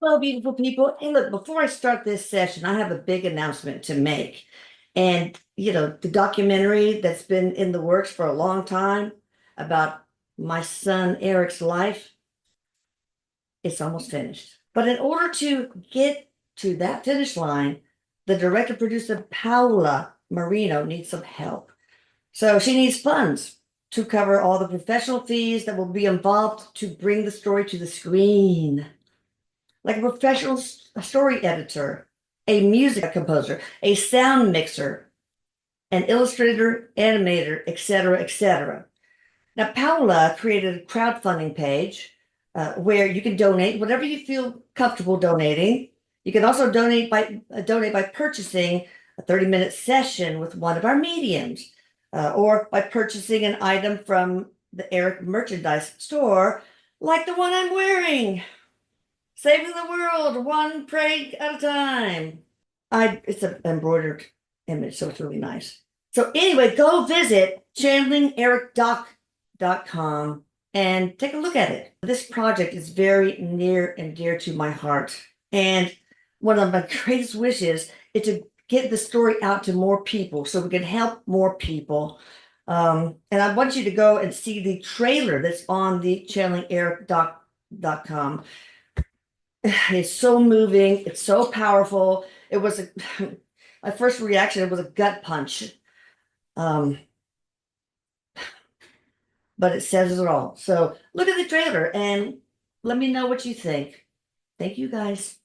Hello, beautiful people. And look, before I start this session, I have a big announcement to make. And, the documentary that's been in the works for a long time about my son Eric's life, it's almost finished. But in order to get to that finish line, the director producer Paula Marino needs some help. So she needs funds to cover all the professional fees that will be involved to bring the story to the screen. Like a professional story editor, a music composer, a sound mixer, an illustrator, animator, etc., etc. Now, Paula created a crowdfunding page where you can donate whatever you feel comfortable donating. You can also donate by purchasing a 30-minute session with one of our mediums, or by purchasing an item from the Erik merchandise store, like the one I'm wearing. Saving the world, one prank at a time. It's an embroidered image, so it's really nice. So anyway, go visit channelingericdoc.com and take a look at it. This project is very near and dear to my heart. And one of my greatest wishes is to get the story out to more people so we can help more people. And I want you to go and see the trailer that's on the channelingericdoc.com. It's so moving. It's so powerful. It was my first reaction. It was a gut punch. But it says it all. So look at the trailer and let me know what you think. Thank you, guys.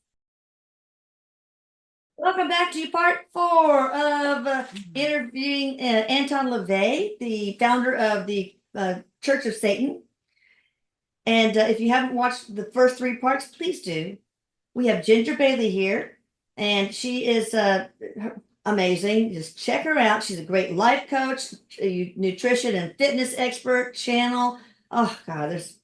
Welcome back to part 4 of interviewing Anton LaVey, the founder of the Church of Satan. And if you haven't watched the first 3 parts, please do. We have Ginger Bailey here, and she is amazing. Just check her out. She's a great life coach, nutrition and fitness expert channel. Oh, God, there's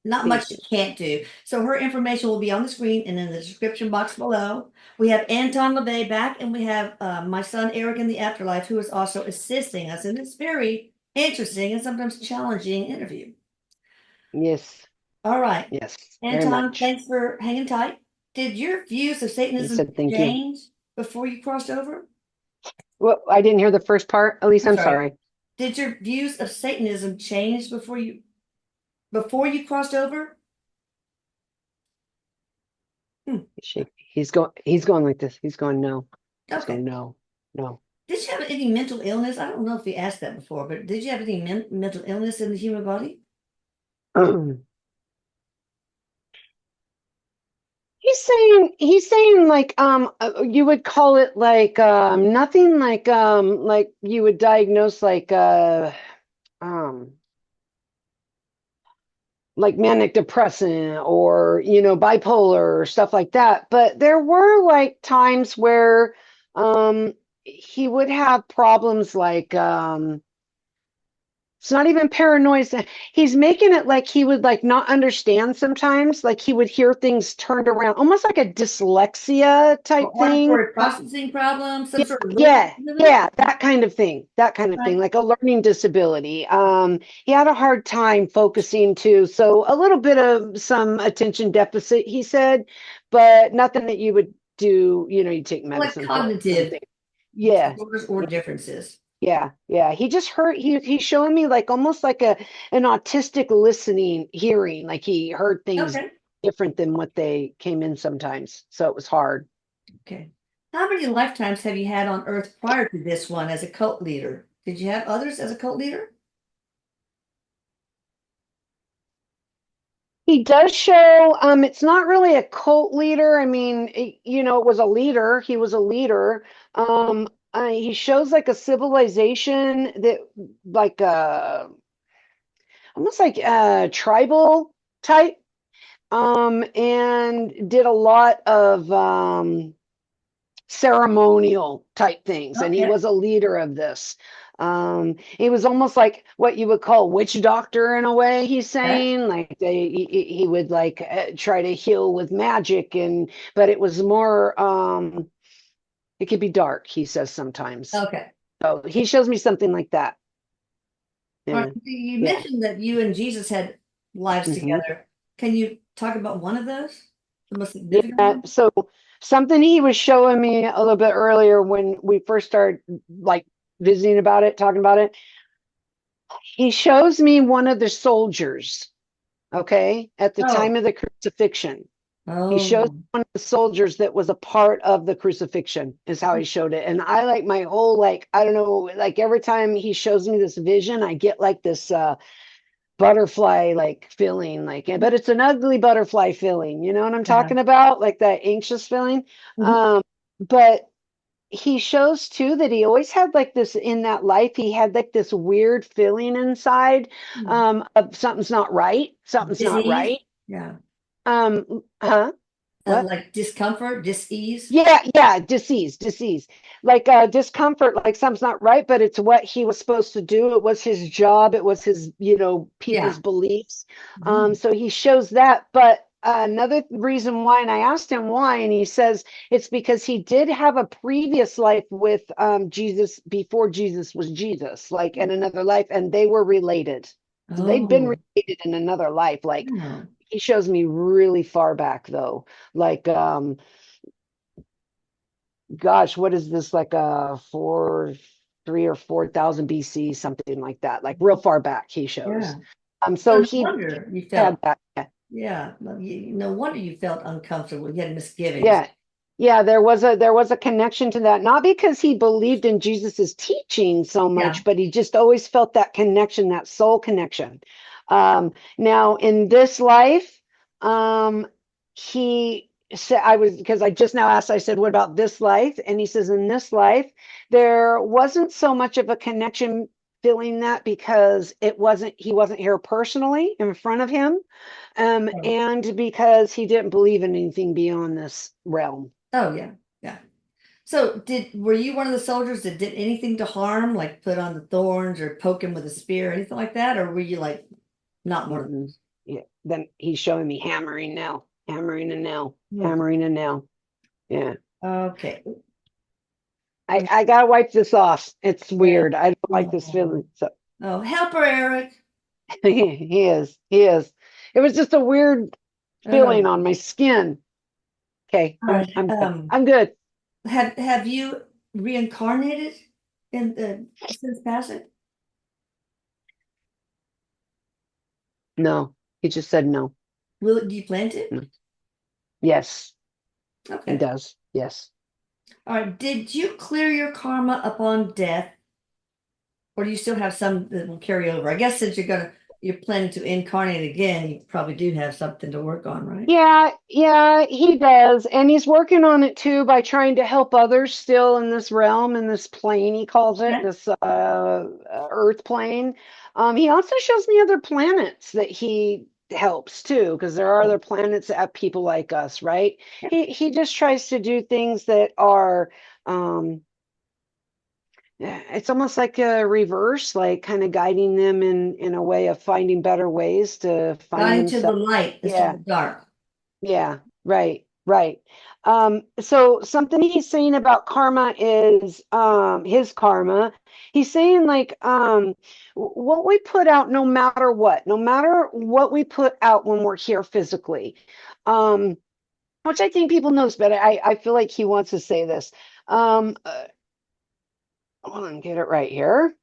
not much she can't do. So her information will be on the screen and in the description box below. We have Anton LaVey back, and we have my son Erik in the Afterlife, who is also assisting us in this very interesting and sometimes challenging interview. Yes. All right. Yes. Anton, thanks for hanging tight. Did your views of Satanism change before you crossed over? Well, I didn't hear the first part. Elise, I'm sorry. Did your views of Satanism change before you crossed over? He's going like this. He's going no. Okay. He's going no. Did you have any mental illness? I don't know if we asked that before, but did you have any mental illness in the human body? He's saying like you would call it like nothing like you would diagnose like manic depressant or bipolar or stuff like that, but there were like times where he would have problems like it's not even paranoid. He's making it like he would like not understand sometimes. Like he would hear things turned around, almost like a dyslexia type thing. Or processing problems, some sort of that kind of thing. Like a learning disability. He had a hard time focusing too. So a little bit of some attention deficit, he said, but nothing that you would do, you take medicine. Like cognitive disorders or differences. Yeah. He just heard he's showing me like almost like an autistic hearing, like he heard things different than what they came in sometimes. So it was hard. Okay. How many lifetimes have you had on Earth prior to this one as a cult leader? Did you have others as a cult leader? He does show it's not really a cult leader. I mean, it was a leader. He was a leader. He shows like a civilization that like almost like a tribal type, and did a lot of ceremonial type things. And he was a leader of this. He was almost like what you would call witch doctor in a way. He's saying like he would like try to heal with magic, but it was more it could be dark, he says sometimes. Okay. So he shows me something like that. Yeah. You mentioned that you and Jesus had lives together. Can you talk about one of those? The most significant Yeah. one? So something he was showing me a little bit earlier when we first started like visiting about it, talking about it, he shows me one of the soldiers, okay, at the time Oh, of the crucifixion. He shows oh, one of the soldiers that was a part of the crucifixion, is how he showed it. And I like my whole, like, I don't know, like every time he shows me this vision, I get like this butterfly like feeling, like, but it's an ugly butterfly feeling, you know what I'm yeah. talking about? Like that anxious feeling. Mhm. But he shows too that he always had like this in that life, he had like this weird feeling inside of something's not right, something's not Disease? right. Yeah. Huh? What? Like discomfort, dis-ease? Yeah, yeah, disease, like discomfort, like something's not right, but it's what he was supposed to do. It was his job. It was his, people's Yeah. beliefs. Mhm. So he shows that. But another reason why, and I asked him why, and he says it's because he did have a previous life with Jesus before Jesus was Jesus, like in another life, and they were related. So they'd been Oh, related in another life. Like yeah. he shows me really far back though, like gosh, what is this, like a 3 or 4 thousand BC, something like that, like real far back he shows. Yeah. So No he wonder you had felt, that. Yeah. yeah. No wonder you felt uncomfortable. You had misgivings. Yeah. Yeah, there was a connection to that, not because he believed in Jesus's teaching so Yeah. much, but he just always felt that connection, that soul connection. Now in this life, he said, I was, because I just now asked, I said, what about this life? And he says, in this life, there wasn't so much of a connection feeling that because he wasn't here personally in front of him, Oh, and because he didn't believe in anything beyond this realm. oh, yeah. Yeah. So were you one of the soldiers that did anything to harm, like put on the thorns or poke him with a spear or anything like that? Or were you like not one of Mm-mm. Yeah. Then he's showing me hammering now, hammering a nail, them? hammering a nail. Yeah. Okay. I gotta wipe this off. It's Yeah. weird. I don't like this Oh, feeling. So oh, help her, Eric. he is. He is. It was just a weird feeling Oh, on my skin. Okay, all I'm right. I'm good. I'm good. Have you reincarnated in the since passing? No, he just said no. Do you plan to? No. Yes, he Okay. does. Yes. All right. Did you clear your karma upon death, or do you still have some that will carry over? I guess since you're planning to incarnate again, you probably do have something to work on, right? Yeah, yeah, he does. And he's working on it too by trying to help others still in this realm, in this plane, he calls it, Okay. this Earth plane. He also shows me other planets that he helps too, because there are other planets that have people like us, right? He just tries to do things that are yeah, it's almost like a reverse, like kind of guiding them in a way of finding better ways to find Guiding to the themselves. light instead Yeah. of the dark. Yeah, right, right. So something he's saying about karma is his karma. He's saying like what we put out, no matter what we put out when we're here physically, um, which I think people knows, but I feel like he wants to say this. Um, uh, Hold on, get it right here.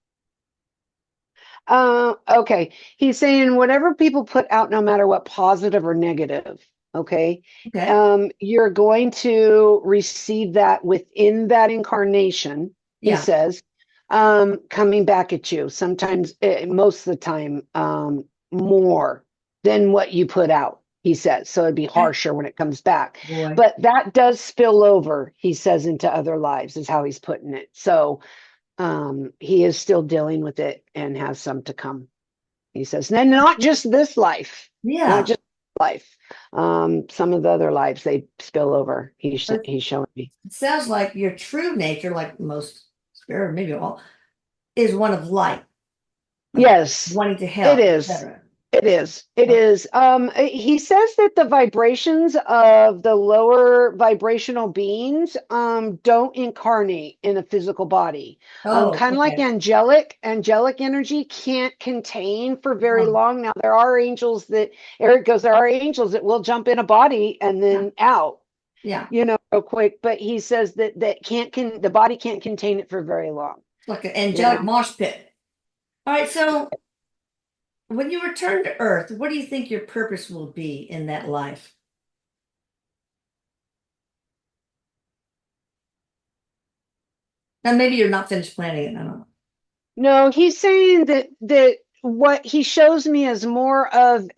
Okay. He's saying whatever people put out, no matter what, positive or negative, okay, Okay. you're going to receive that within that incarnation, he Yeah. says, coming back at you. Sometimes, most of the time, more than what you put out, he says. So it'd be Okay. harsher when it comes back. Boy. But that does spill over, he says, into other lives, is how he's putting it. So he is still dealing with it and has some to come. He says, and not just this life, not Yeah. just life. Some of the other lives they spill over. But He's showing me. it sounds like your true nature, like most spirit, maybe all, is one of light, of Yes, wanting to it help, is. etc. It is. It is. He says that the vibrations of the lower vibrational beings don't incarnate in a physical body. Oh, Kind of like okay. angelic energy can't contain for very Oh, long. Now there are angels that Eric goes, there are angels that will jump in a body and yeah, then out, yeah. real quick. But he says that the body can't contain it for very long. It's like an You angelic know. mosh pit. All right, so when you return to Earth, what do you think your purpose will be in that life? And maybe you're not finished planning it. I don't know. No, he's saying that what he shows me is more of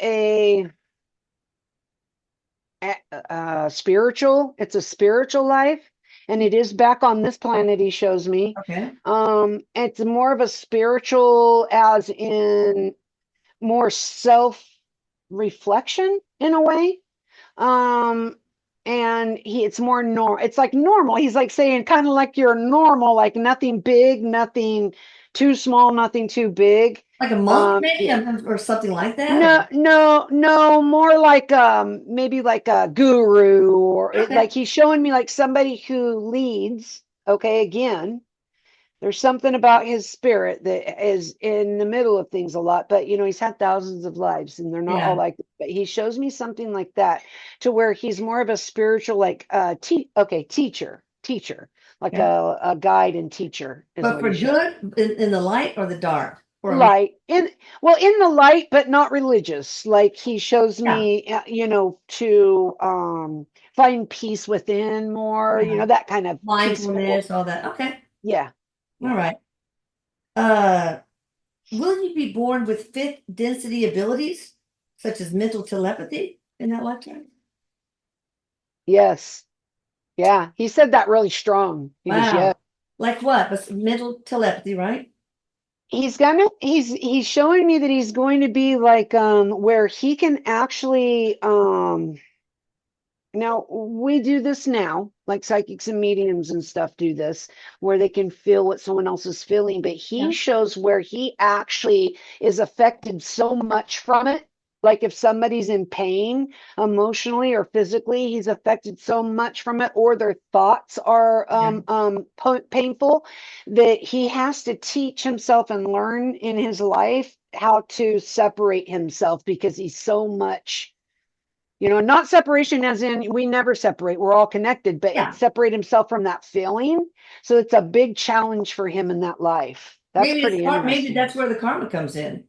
spiritual. It's a spiritual life, and it is back on this planet. He shows me. Okay. It's more of a spiritual, as in more self reflection in a way. Um, and it's more normal. It's like normal. He's like saying, kind of like you're normal, like nothing big, nothing too small, nothing too big. Like a monk, maybe, or something like that. No, no, no, more like maybe like a guru, or Okay. like he's showing me like somebody who leads. Okay, again, there's something about his spirit that is in the middle of things a lot, but he's had thousands of lives and they're not all Yeah. like that. But he shows me something like that, to where he's more of a spiritual, like teacher, like Okay. a guide and teacher is But what for he shows. good in the light or the dark or a mix. Light in Well, in the light, but not religious. Like he shows Yeah. me, to find peace within more, Yeah. that kind of peaceful. Mindfulness, all that. Okay. Yeah, All yeah. right. Uh, will you be born with fifth density abilities, such as mental telepathy in that lifetime? Yes. Yeah, he said that really strong. He goes, yeah. Wow. Like what? But mental telepathy, right? He's showing me that he's going to be like where he can actually now we do this now, like psychics and mediums and stuff do this, where they can feel what someone else is feeling, but he Yeah. shows where he actually is affected so much from it. Like if somebody's in pain emotionally or physically, he's affected so much from it, or their thoughts are Yeah. painful, that he has to teach himself and learn in his life how to separate himself, because he's so much, not separation as in we never separate, we're all connected, but Yeah. separate himself from that feeling. So it's a big challenge for him in that life. That's pretty Maybe interesting. that's where the karma comes in.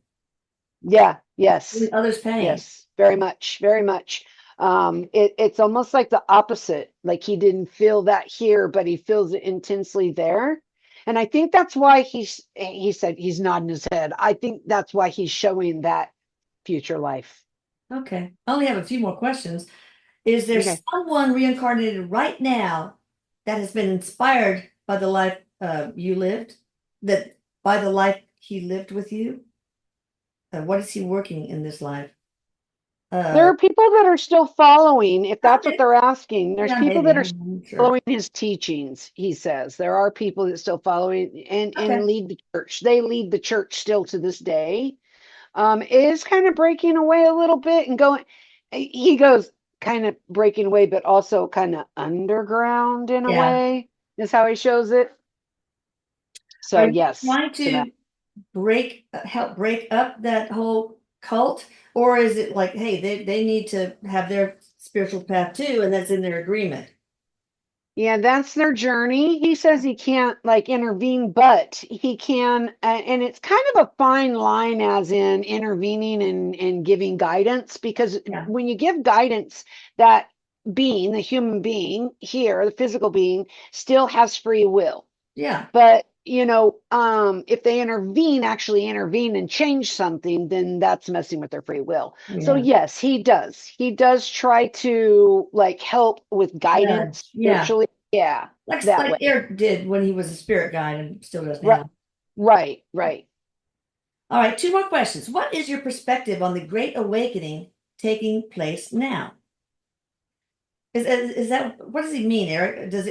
Yeah, yes, With others' pain. yes, very much, very much. It's almost like the opposite. Like he didn't feel that here, but he feels it intensely there. And I think that's why he said he's nodding his head. I think that's why he's showing that future life. Okay. I only have a few more questions. Is there Okay. someone reincarnated right now that has been inspired by the life you lived, that by the life he lived with you? What is he working in this life? There Uh, are people that are still following, if that's what okay. they're asking. There's Yeah, people maybe. that are I'm not sure. following his teachings, he says. There are people that still following and Okay. lead the church. They lead the church still to this day. It is kind of breaking away a little bit and going, he goes kind of breaking away, but also kind of underground in a Yeah. way, is how he shows it. Are So, you yes, trying to that. to help break up that whole cult? Or is it like, hey, they need to have their spiritual path too, and that's in their agreement? Yeah, that's their journey. He says he can't like intervene, but he can, and it's kind of a fine line, as in intervening and giving guidance, because Yeah. when you give guidance, that being, the human being here, the physical being, still has free will. Yeah. But if they actually intervene and change something, then that's messing with their free will. So Yeah. yes, he does. He does try to like help with guidance Nudge. Yeah. spiritually. Yeah, that Like way. Eric did when he was a spirit guide and still does Right, now. right, right. All right, two more questions. What is your perspective on the Great Awakening taking place now? Is that what does he mean, Eric? Does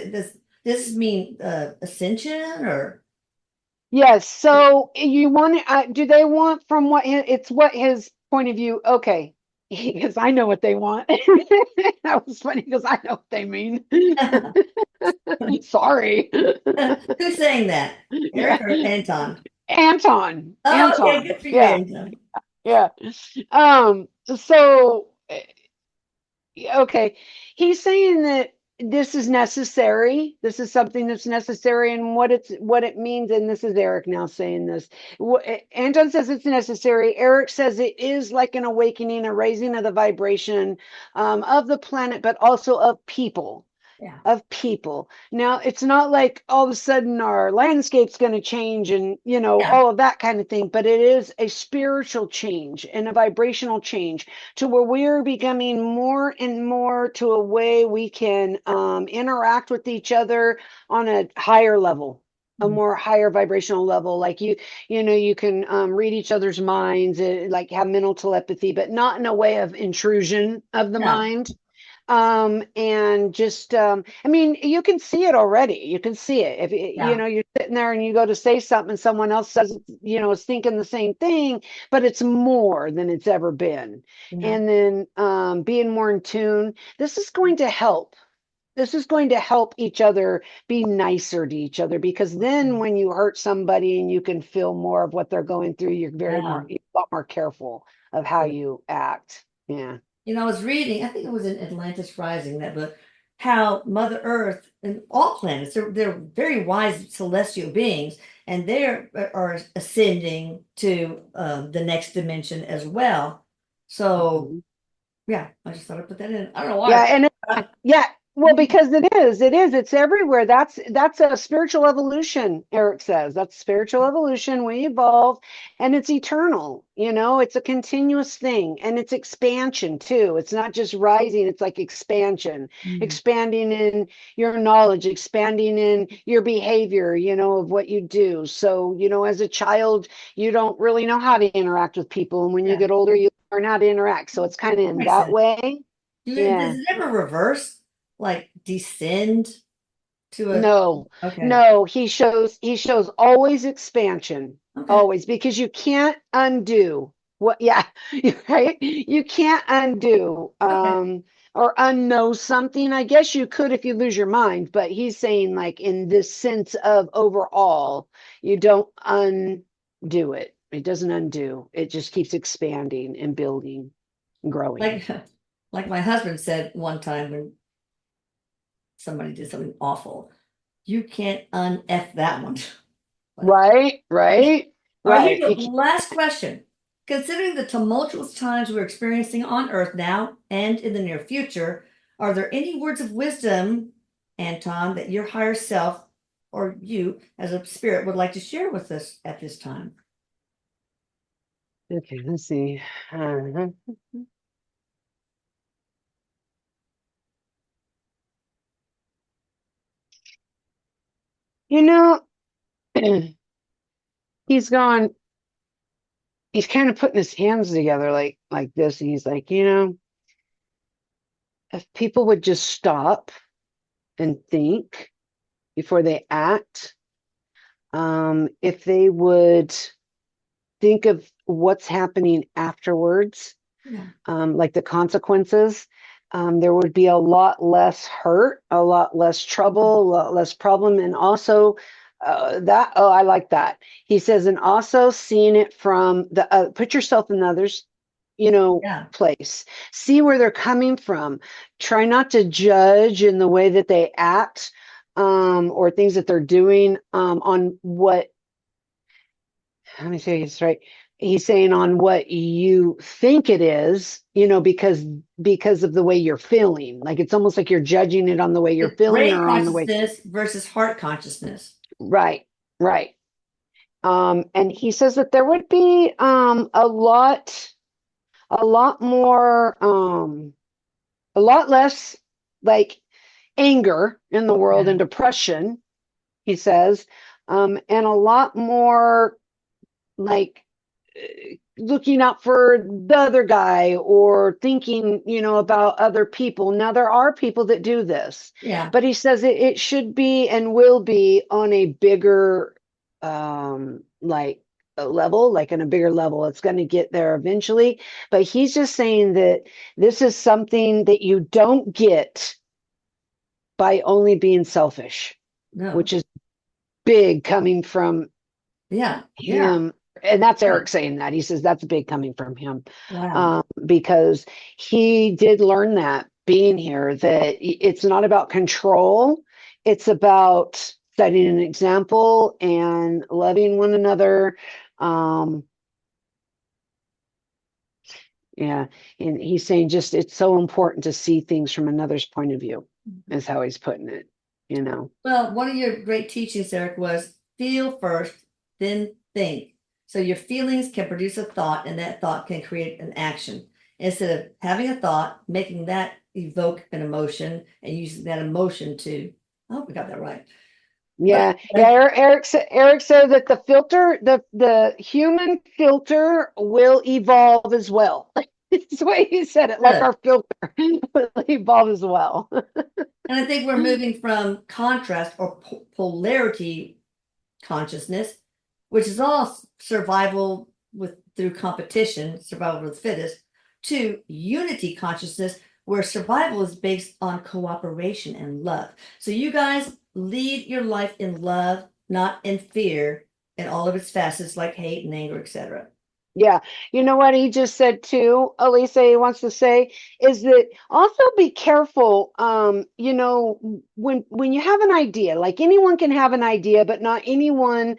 this mean ascension or Yes. So you want, do they want from it's what his point of view? Okay. Because I know what they want. That was funny because I know what they mean. Sorry. Who's saying that? Yeah. Erik or Anton? Anton. Oh, okay, Anton. good for you, Yeah. Anton. Yeah. So okay, he's saying that this is necessary. This is something that's necessary, and what it means. And this is Erik now saying this. Anton says it's necessary. Erik says it is like an awakening, a raising of the vibration of the planet, but also of people. Yeah, Of people. Now, it's not like all of a sudden our landscape's going to change and, yeah, all of that kind of thing, but it is a spiritual change and a vibrational change to where we're becoming more and more to a way we can interact with each other on a higher level. A mm, more higher vibrational level, like you can read each other's minds, like have mental telepathy, but not in a way of intrusion of the yeah, mind, and just I mean, you can see it already. You can see it if yeah, you're sitting there and you go to say something and someone else says, is thinking the same thing, but it's more than it's ever been. yeah. And then being more in tune, this is going to help. This is going to help each other be nicer to each other, because then when you hurt somebody and you can feel more of what they're going through, Yeah. you're a lot more careful of how Good. you act. Yeah. I was reading, I think it was in Atlantis Rising, that book, how Mother Earth and all planets, they're very wise celestial beings, and are ascending to the next dimension as well. So, Mhm. yeah, I just thought I'd put that in. I don't know why. Yeah, and yeah, well, because it's everywhere. That's a spiritual evolution, Erik says. That's spiritual evolution. We evolve, and it's eternal. It's a continuous thing, and it's expansion too. It's not just rising, it's like expansion, Mm, expanding in your knowledge, expanding in your behavior, of what you do. So, as a child, you don't really know how to interact with people, and when you yeah, get older, you learn how to interact. So it's kind of that in makes that sense. way. Does Yeah. it ever reverse, like descend to a? No, Okay, no, he shows always expansion, okay, always, because you can't undo what, yeah, right? You can't undo okay. or unknow something. I guess you could if you lose your mind, but he's saying, like, in this sense of overall, you don't undo it. It doesn't undo. It just keeps expanding and building and growing. Like, like my husband said one time when somebody did something awful, you can't un-F that one. Like, Right, right, all right, here's right. the last question. Considering the tumultuous times we're experiencing on Earth now and in the near future, are there any words of wisdom, Anton, that your higher self or you as a spirit would like to share with us at this time? Okay, let's see. Uh-huh. You know, he's gone, he's kind of putting his hands together like this, and he's like, if people would just stop and think before they act, if they would think of what's happening afterwards, Yeah. like the consequences, there would be a lot less hurt, a lot less trouble, a lot less problem. And also, I like that. He says, and also seeing it from put yourself in others, Yeah. place. See where they're coming from. Try not to judge in the way that they act, or things that they're doing, on what, let me say this right. He's saying on what you think it is, because of the way you're feeling. Like it's almost like you're judging it on the way you're The feeling brain or on the way. consciousness versus heart consciousness. Right, right. And he says that there would be a lot more, a lot less, like, anger in the world Yeah. and depression, he says, and a lot more, like, looking out for the other guy or thinking, about other people. Now, there are people that do this, Yeah. but he says it should be and will be on a bigger like a level, like in a bigger level. It's going to get there eventually. But he's just saying that this is something that you don't get by only being selfish, No. which is big coming from Yeah. Yeah. him. And that's Right. Erik saying that. He says that's big coming from him, Wow. because he did learn that being here, that it's not about control. It's about setting an example and loving one another. Um, yeah. And he's saying just it's so important to see things from another's point of view, is how he's putting it, you know. Well, one of your great teachings, Erik, was feel first, then think. So your feelings can produce a thought, and that thought can create an action. Instead of having a thought, making that evoke an emotion and using that emotion to, I hope we got that right. But Yeah, yeah. Erik said that the filter, the human filter, will evolve as well. That's the way he said it, like good. our filter will evolve as well. And I think we're moving from contrast or polarity consciousness, which is all survival with through competition, survival of the fittest, to unity consciousness, where survival is based on cooperation and love. So you guys lead your life in love, not in fear, in all of its facets like hate and anger, etc. Yeah. You know what he just said too, Elisa, he wants to say is that also be careful. You know, when you have an idea, like anyone can have an idea, but not anyone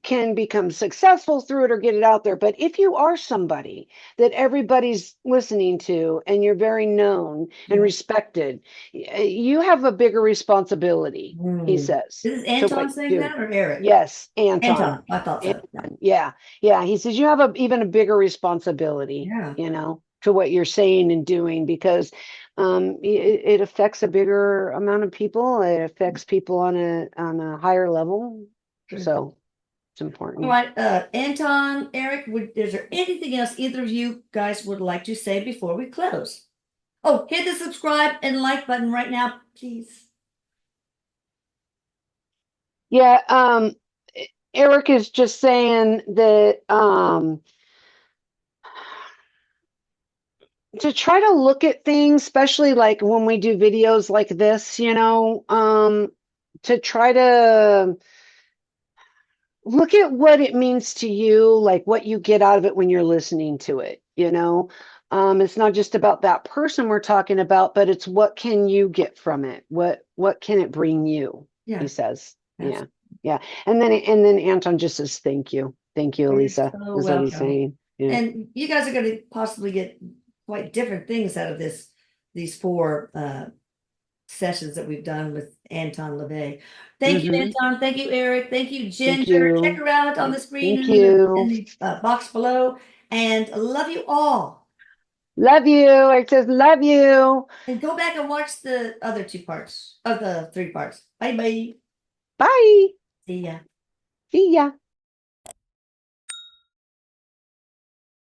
can become successful through it or get it out there. But if you are somebody that everybody's listening to and you're very known and Yeah. respected, you have a bigger responsibility, he Hmm. says, This is to what Anton saying you do. that or Erik? Yes, Anton. Anton. I thought so. Yeah. Yeah, yeah. He says you have even a bigger responsibility, Yeah. you know, to what you're saying and doing, because it affects a bigger amount of people. It affects people on a higher level. Sure. So it's All important. right, Anton, Erik, is there anything else either of you guys would like to say before we close? Oh, hit the subscribe and like button right now, please. Yeah, Erik is just saying that to try to look at things, especially like when we do videos like this, you know, to try to look at what it means to you, like what you get out of it when you're listening to it, you know. It's not just about that person we're talking about, but it's what can you get from it? What can it bring you? He Yeah, says. that's Yeah. Yeah. And then Anton just says thank you. Thank you, you're Elisa, so is what he's welcome. saying. Yeah. And you guys are going to possibly get quite different things out of these four sessions that we've done with Anton LaVey. Thank you, Hmm. Anton. Thank you, Erik. Thank you, Thank Ginger. Check you. her out on Yeah. the screen Thank and in you. the box below. And I love you all. Love you. It says love you. And go back and watch the other two parts of the three parts. Bye bye. Bye. See ya. See ya.